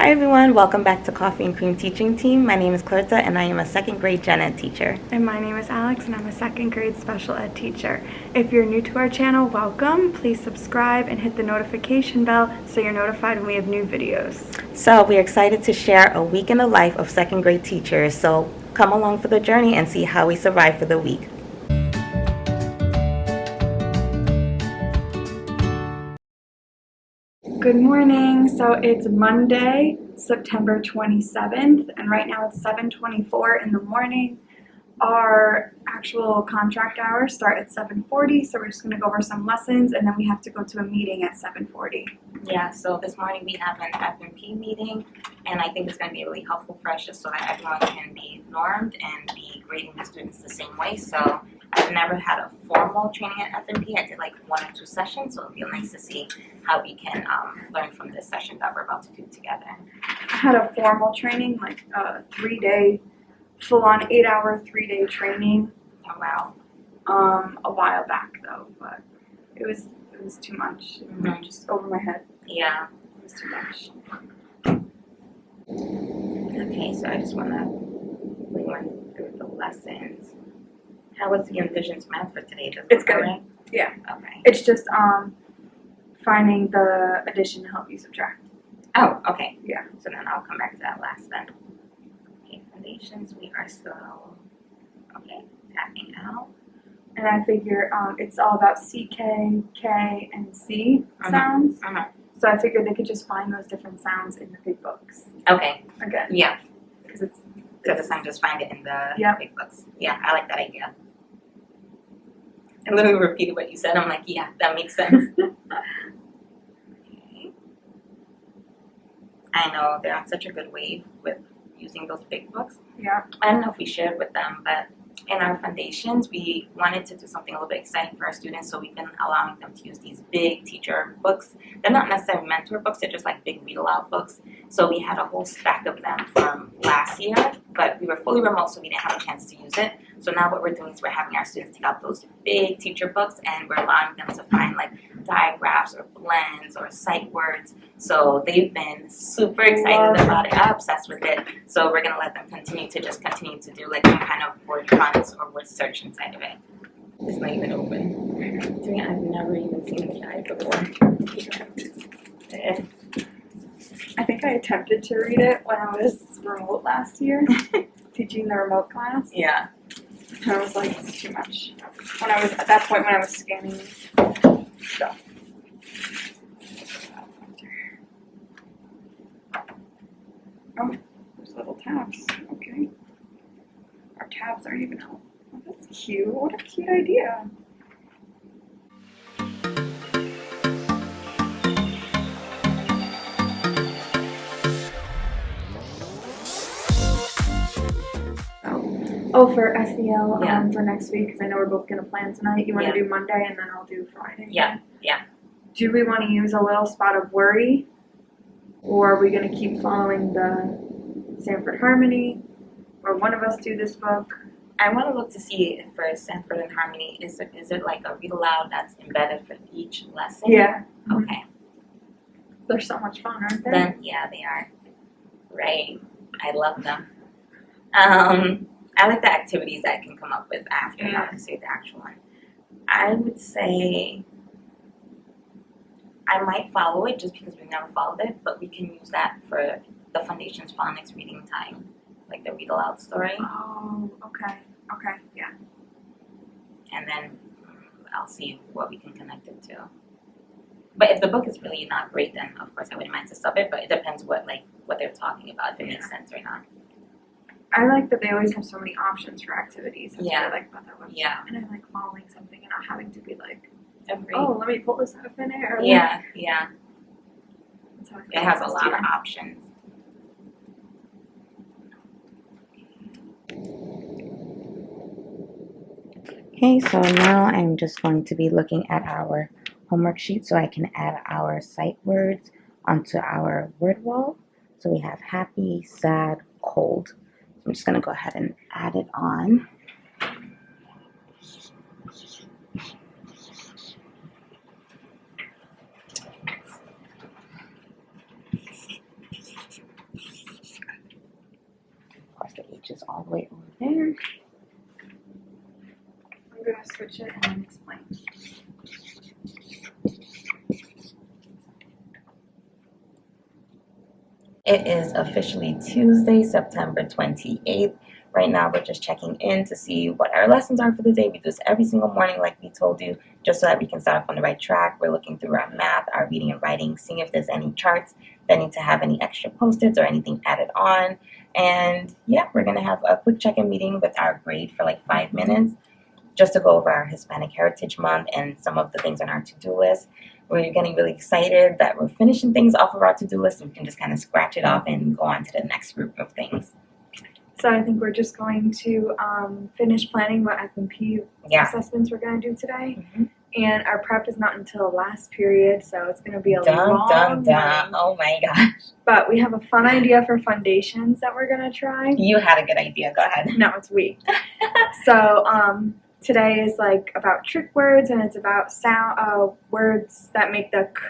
Hi everyone, welcome back to Coffee and Cream Teaching Team. My name is Clarissa and I am a second grade gen ed teacher. And my name is Alex and I'm a second grade special ed teacher. If you're new to our channel, welcome. Please subscribe and hit the notification bell so you're notified when we have new videos. So we're excited to share a week in the life of second grade teachers. So come along for the journey and see how we survive for the week. Good morning. So it's Monday, September 27th, and right now it's 7:24 in the morning. Our actual contract hours start at 7:40, so we're just going to go over some lessons, and then we have to go to a meeting at 7:40. Yeah, so this morning we have an F&P meeting, and I think it's going to be really helpful for us just so that everyone can be normed and be grading the students the same way. So I've never had a formal training at F&P. I did like 1 or 2 sessions, so it'll be nice to see how we can learn from this session that we're about to do together. I had a formal training, like a 3-day, full-on 8-hour, 3-day training. Oh, wow. A while back though, but it was too much. Mm-hmm. Just over my head. Yeah. It was too much. Okay, so I just want to run through the lessons. How was the Envisions math for today? It's good. Right? Yeah. Okay. It's just finding the addition to help you subtract. Oh, okay. Yeah. So then I'll come back to that last then. Okay, foundations, we are still, tapping out. And I figure it's all about CK, K, and C sounds. So I figured they could just find those different sounds in the big books. Okay. Again. Yeah. Because So this time just find it in the big books. Yeah, I like that idea. I literally repeated what you said. I'm like, yeah, that makes sense. Okay. I know they're on such a good wave with using those big books. Yeah. I don't know if we shared with them, but in our foundations, we wanted to do something a little bit exciting for our students, so we've been allowing them to use these big teacher books. They're not necessarily mentor books, they're just like big read-aloud books. So we had a whole stack of them from last year, but we were fully remote, so we didn't have a chance to use it. So now what we're doing is we're having our students take out those big teacher books, and we're allowing them to find like diagraphs or blends or sight words. So they've been super excited about it. I'm obsessed with it. So we're gonna let them continue to do like some kind of word hunts or word search inside of it. It's not even open. I've never even seen the guide before. I think I attempted to read it when I was remote last year, teaching the remote class. Yeah. And I was like, this is too much. When I was at that point when I was scanning stuff. Oh, there's little tabs. Okay. Our tabs aren't even out. Oh, that's cute. What a cute idea. Oh, for SEL for next week, because I know we're both going to plan tonight. You want to do Monday and then I'll do Friday? Yeah. Do we want to use a little spot of worry? Or are we going to keep following the Sanford Harmony? Or one of us do this book? I want to look to see if for Sanford and Harmony, is it like a read aloud that's embedded for each lesson? Yeah. Okay. They're so much fun, aren't they? Then, yeah, they are. Right. I love them. I like the activities that I can come up with after, not necessarily the actual one. I would say I might follow it just because we've never followed it, but we can use that for the Foundations Phonics reading time, like the read aloud story. Oh, okay, yeah. And then I'll see what we can connect it to. But if the book is really not great, then of course I wouldn't mind to sub it, but it depends what they're talking about, if it makes sense or not. I like that they always have so many options for activities. That's what I like about that website. Yeah. And I like following something and not having to be like, Agreed. oh, let me pull this out of thin air. Yeah. It has a lot of options. Okay, so now I'm just going to be looking at our homework sheet so I can add our sight words onto our word wall. So we have happy, sad, cold. I'm just going to go ahead and add it on. all the way over there. I'm gonna switch it and explain. It is officially Tuesday, September 28th. Right now, we're just checking in to see what our lessons are for the day. We do this every single morning, like we told you, just so that we can start off on the right track. We're looking through our math, our reading and writing, seeing if there's any charts that need to have any extra post-its or anything added on. And yeah, we're going to have a quick check-in meeting with our grade for like 5 minutes, just to go over our Hispanic Heritage Month and some of the things on our to-do list. We're getting really excited that we're finishing things off of our to-do list, and we can just kind of scratch it off and go on to the next group of things. So I think we're just going to finish planning what FMP assessments we're going to do today. Mm-hmm. And our prep is not until last period, so it's going to be a Dun, long dun, dun. night. Oh my gosh. But we have a fun idea for foundations that we're going to try. You had a good idea. Go ahead. No, it's we. So today is like about trick words, and it's about sound words that make the k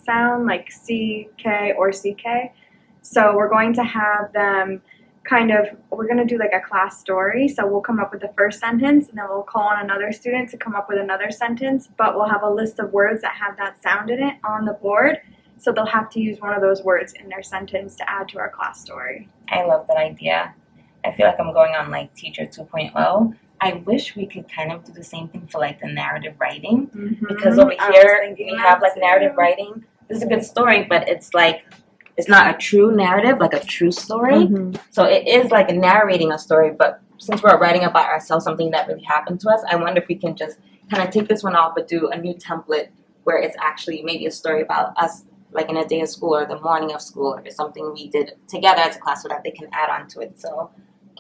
sound, like C-K or C-K. So we're going to have them we're going to do like a class story. So we'll come up with the first sentence, and then we'll call on another student to come up with another sentence, but we'll have a list of words that have that sound in it on the board. So they'll have to use one of those words in their sentence to add to our class story. I love that idea. I feel like I'm going on like Teacher 2.0. I wish we could kind of do the same thing for like the narrative writing, because over here we have like narrative writing. This is a good story, but it's like, it's not a true narrative, like a true story. So it is like narrating a story, but since we're writing about ourselves, something that really happened to us, I wonder if we can just kind of take this one off, but do a new template where it's actually maybe a story about us, like in a day of school or the morning of school, or something we did together as a class, so that they can add on to it. So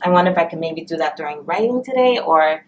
I wonder if I can maybe do that during writing today, or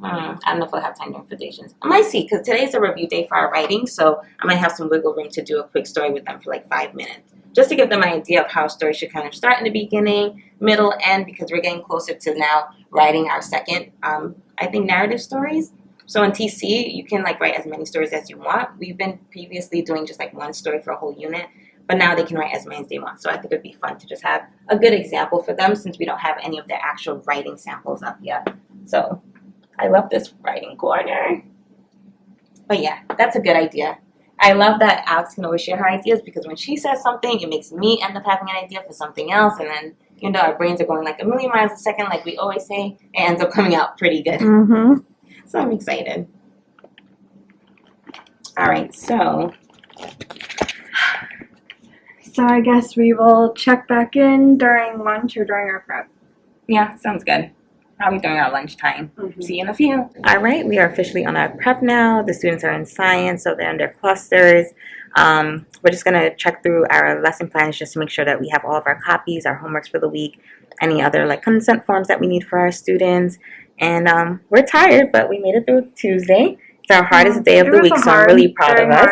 I don't know if we'll have time during foundations. I might see, because today's a review day for our writing, so I might have some wiggle room to do a quick story with them for like 5 minutes, just to give them an idea of how a story should kind of start in the beginning, middle, end, because we're getting closer to now writing our second, I think, narrative stories. So in TC, you can like write as many stories as you want. We've been previously doing just like one story for a whole unit, but now they can write as many as they want. So I think it'd be fun to just have a good example for them, since we don't have any of their actual writing samples up yet. So I love this writing corner. But yeah, that's a good idea. I love that Alex can always share her ideas, because when she says something, it makes me end up having an idea for something else. And then, you know, our brains are going like a million miles a second, like we always say. It ends up coming out pretty good. So I'm excited. All right, so I guess we will check back in during lunch or during our prep. yeah, sounds good. Probably during our lunchtime. See you in a few. All right, we are officially on our prep now. The students are in science, so they're in their clusters. We're just going to check through our lesson plans just to make sure that we have all of our copies, our homeworks for the week, any other like consent forms that we need for our students. And we're tired, but we made it through Tuesday. It's our hardest day of the week, so I'm really proud of us.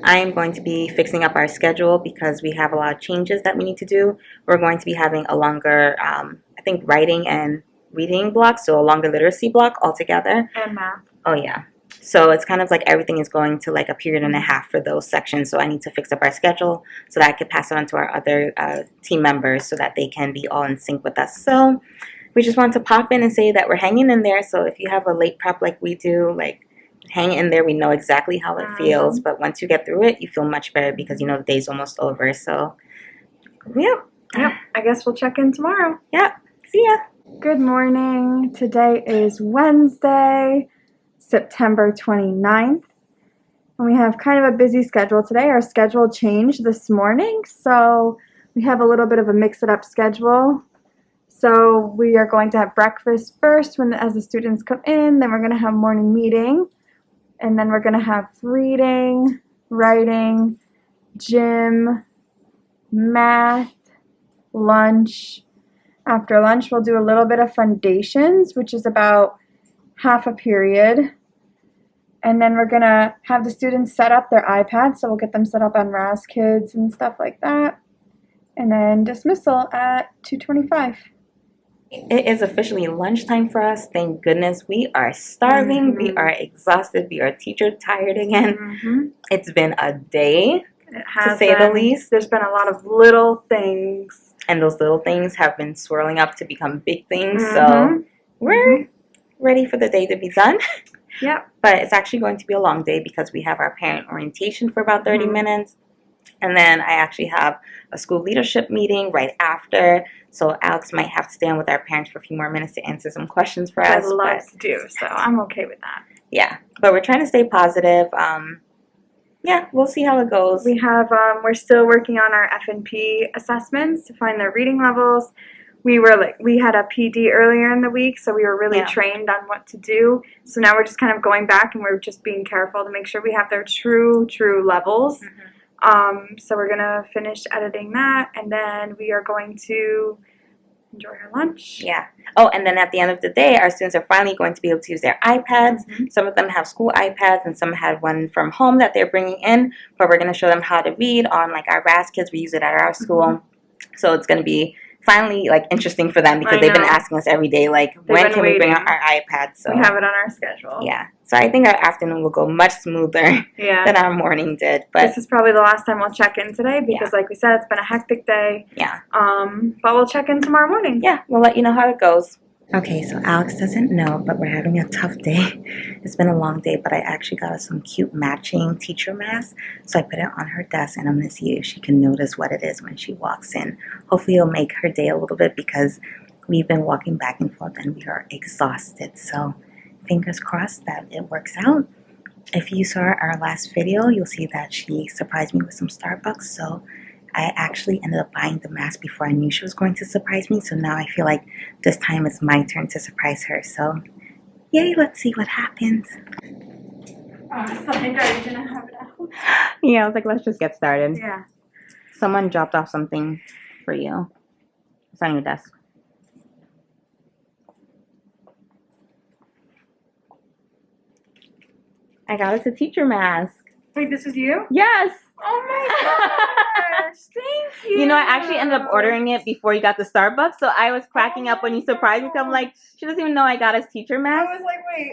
I am going to be fixing up our schedule because we have a lot of changes that we need to do. We're going to be having a longer, I think, writing and reading block, so a longer literacy block altogether. And math. Oh yeah. So it's kind of like everything is going to like a period and a half for those sections. So I need to fix up our schedule so that I could pass it on to our other team members so that they can be all in sync with us. So we just want to pop in and say that we're hanging in there. So if you have a late prep like we do, like hang in there. We know exactly how it feels. But once you get through it, you feel much better because you know the day's almost over. So Yep. I guess we'll check in tomorrow. Yeah. See ya. Good morning. Today is Wednesday, September 29th. And we have kind of a busy schedule today. Our schedule changed this morning, so we have a little bit of a mix-it-up schedule. So we are going to have breakfast first as the students come in, then we're going to have morning meeting, and then we're going to have reading, writing, gym, math, lunch. After lunch, we'll do a little bit of foundations, which is about half a period. And then we're going to have the students set up their iPads, so we'll get them set up on RazKids and stuff like that. And then dismissal at 2:25. It is officially lunchtime for us. Thank goodness. We are starving. We are exhausted. We are teacher tired again. It's been a day. It has to say the been. least. There's been a lot of little things. And those little things have been swirling up to become big things. So Mhm. we're ready for the day to be done. Yep. But it's actually going to be a long day because we have our parent orientation for about 30 minutes. And then I actually have a school leadership meeting right after. So Alex might have to stay on with our parents for a few more minutes to answer some questions for I us. love to do, so I'm okay with that. Yeah, but we're trying to stay positive. Yeah, we'll see how it goes. We have, we're still working on our F&P assessments to find their reading levels. We had a PD earlier in the week, so we were really trained on what to do. So now we're just kind of going back and we're just being careful to make sure we have their true levels. So we're gonna finish editing that, and then we are going to enjoy our lunch. Yeah. Oh, and then at the end of the day, our students are finally going to be able to use their iPads. Some of them have school iPads, and some had one from home that they're bringing in. But we're going to show them how to read on like our RAS Kids. We use it at our school, so it's going to be finally like interesting for them because they've been asking us every day, like, when can we bring out our iPads? So we have it on our schedule. Yeah. So I think our afternoon will go much smoother than our morning did. But this is probably the last time we'll check in today because, like we said, it's been a hectic day. Yeah. But we'll check in tomorrow morning. Yeah, we'll let you know how it goes. Okay, so Alex doesn't know, but we're having a tough day. It's been a long day, but I actually got us some cute matching teacher masks. So I put it on her desk, and I'm going to see if she can notice what it is when she walks in. Hopefully it'll make her day a little bit because we've been walking back and forth and we are exhausted. So fingers crossed that it works out. If you saw our last video, you'll see that she surprised me with some Starbucks. So I actually ended up buying the mask before I knew she was going to surprise me. So now I feel like this time it's my turn to surprise her. So yay, let's see what happens. Something are you gonna have it out? Yeah, I was like, let's just get started. Yeah. Someone dropped off something for you. It's on your desk. I got us a teacher mask. Wait, this is you? Yes. Oh my gosh, thank you. You know, I actually ended up ordering it before you got the Starbucks, so I was cracking up when you surprised me. I'm like, she doesn't even know I got us teacher mask. I was like, wait.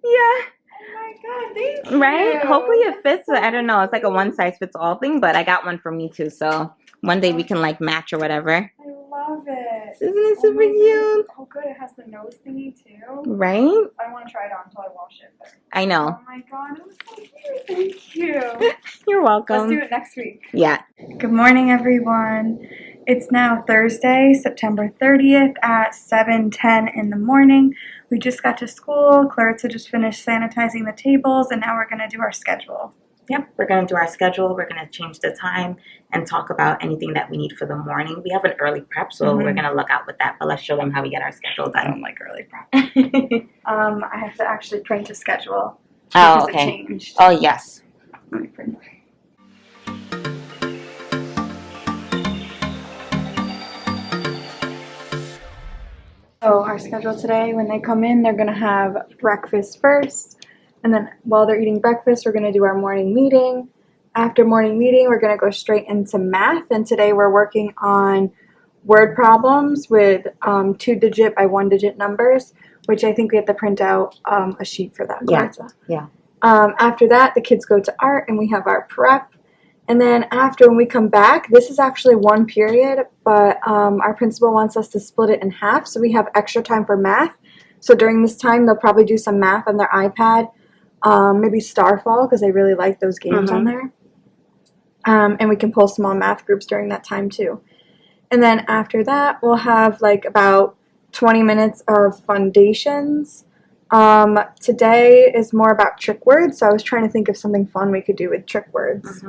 Yeah. Oh my god, thank you. Right? Hopefully it fits. I don't know. It's like a one size fits all thing, but I got one for me too, so one day we can like match or whatever. I love it. Isn't it super cute? Oh good, it has the nose thingy too. Right? I don't want to try it on until I wash it. But... I know. Oh my god, it was so cute. Thank you. You're welcome. Let's do it next week. Yeah. Good morning, everyone. It's now Thursday, September 30th at 7:10 in the morning. We just got to school. Clarissa just finished sanitizing the tables, and now we're going to do our schedule. Yep, we're going to do our schedule. We're going to change the time and talk about anything that we need for the morning. We have an early prep, so we're going to look out with that. But let's show them how we get our schedule done. I don't like early prep. I have to actually print a schedule. Oh, because okay. It changed. Oh, yes. Let me print it. So our schedule today, when they come in, they're going to have breakfast first. And then while they're eating breakfast, we're going to do our morning meeting. After morning meeting, we're going to go straight into math. And today we're working on word problems with 2-digit by 1-digit numbers, which I think we have to print out a sheet for that. Yeah. After that, the kids go to art and we have our prep. And then after, when we come back, this is actually one period, but our principal wants us to split it in half, so we have extra time for math. So during this time, they'll probably do some math on their iPad, maybe Starfall, because they really like those games on there. And we can pull small math groups during that time too. And then after that, we'll have like about 20 minutes of foundations. Today is more about trick words, so I was trying to think of something fun we could do with trick words.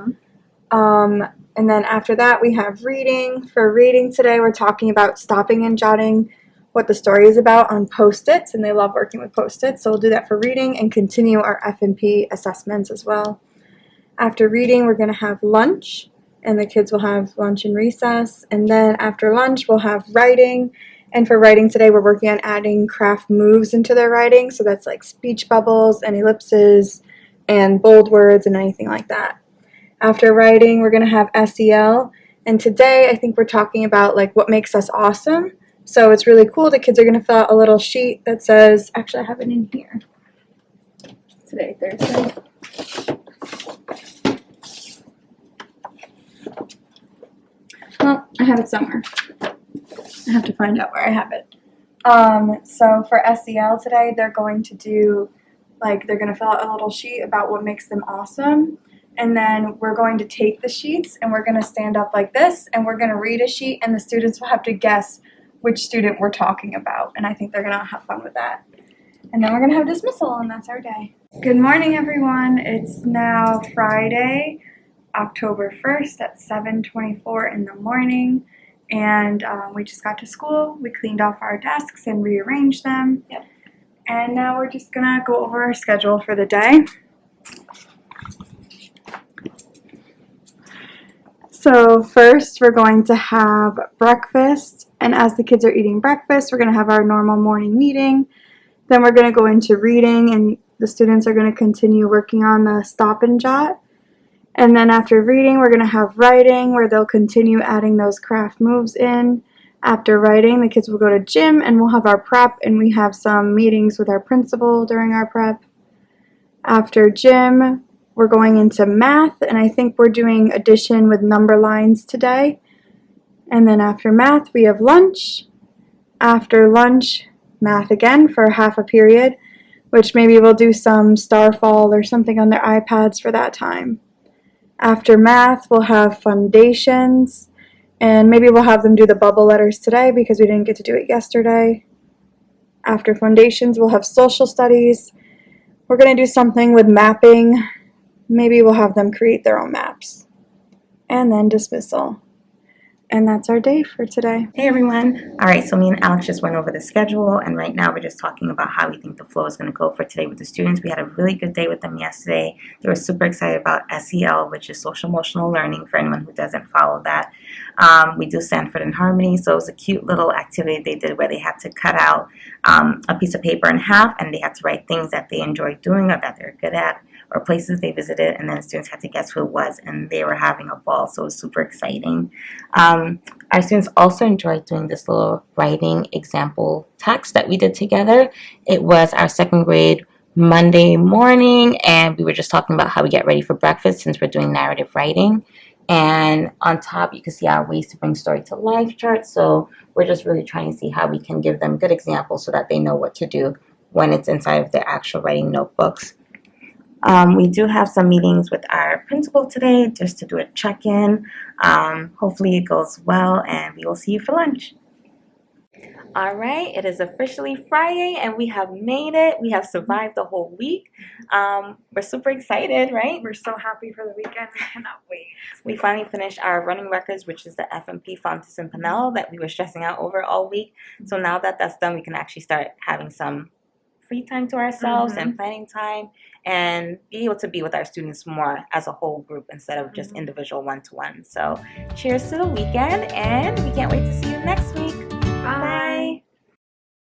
And then after that, we have reading. For reading today, we're talking about stopping and jotting what the story is about on Post-its, and they love working with Post-its, so we'll do that for reading and continue our F&P assessments as well. After reading, we're going to have lunch, and the kids will have lunch and recess, and then after lunch, we'll have writing. And for writing today, we're working on adding craft moves into their writing, so that's like speech bubbles and ellipses and bold words and anything like that. After writing, we're going to have SEL, and today I think we're talking about like what makes us awesome. So it's really cool. The kids are going to fill out a little sheet that says, actually I have it in here. Today, Thursday. Well, I have it somewhere. I have to find out where I have it. So for SEL today, they're going to do, they're going to fill out a little sheet about what makes them awesome. And then we're going to take the sheets and we're going to stand up like this and we're going to read a sheet and the students will have to guess which student we're talking about. And I think they're going to have fun with that. And then we're going to have dismissal and that's our day. Good morning, everyone. It's now Friday, October 1st at 7:24 in the morning. And we just got to school. We cleaned off our desks and rearranged them. Yep. And now we're just going to go over our schedule for the day. So first we're going to have breakfast, and as the kids are eating breakfast, we're going to have our normal morning meeting. Then we're going to go into reading, and the students are going to continue working on the stop and jot. And then after reading, we're going to have writing, where they'll continue adding those craft moves in. After writing, the kids will go to gym, and we'll have our prep, and we have some meetings with our principal during our prep. After gym, we're going into math, and I think we're doing addition with number lines today. And then after math, we have lunch. After lunch, math again for half a period, which maybe we'll do some Starfall or something on their iPads for that time. After math, we'll have foundations, and maybe we'll have them do the bubble letters today because we didn't get to do it yesterday. After foundations, we'll have social studies. We're going to do something with mapping. Maybe we'll have them create their own maps. And then dismissal. And that's our day for today. Hey everyone. All right, so me and Alex just went over the schedule, and right now we're just talking about how we think the flow is going to go for today with the students. We had a really good day with them yesterday. They were super excited about SEL, which is social emotional learning, for anyone who doesn't follow that. We do Sanford and Harmony, so it was a cute little activity they did where they had to cut out a piece of paper in half, and they had to write things that they enjoyed doing or that they're good at, or places they visited, and then the students had to guess who it was, and they were having a ball, so it was super exciting. Our students also enjoyed doing this little writing example text that we did together. It was our second grade Monday morning, and we were just talking about how we get ready for breakfast since we're doing narrative writing. And on top, you can see our ways to bring story to life chart. So we're just really trying to see how we can give them good examples so that they know what to do when it's inside of their actual writing notebooks. We do have some meetings with our principal today just to do a check-in. Hopefully it goes well, and we will see you for lunch. All right, it is officially Friday, and we have made it. We have survived the whole week. We're super excited, right? We're so happy for the weekend. We cannot wait. We finally finished our running records, which is the FMP Fontes and Pinel that we were stressing out over all week. So now that that's done, we can actually start having some free time to ourselves and planning time, and be able to be with our students more as a whole group instead of just individual one-to-one. So cheers to the weekend, and we can't wait to see you next week. Bye.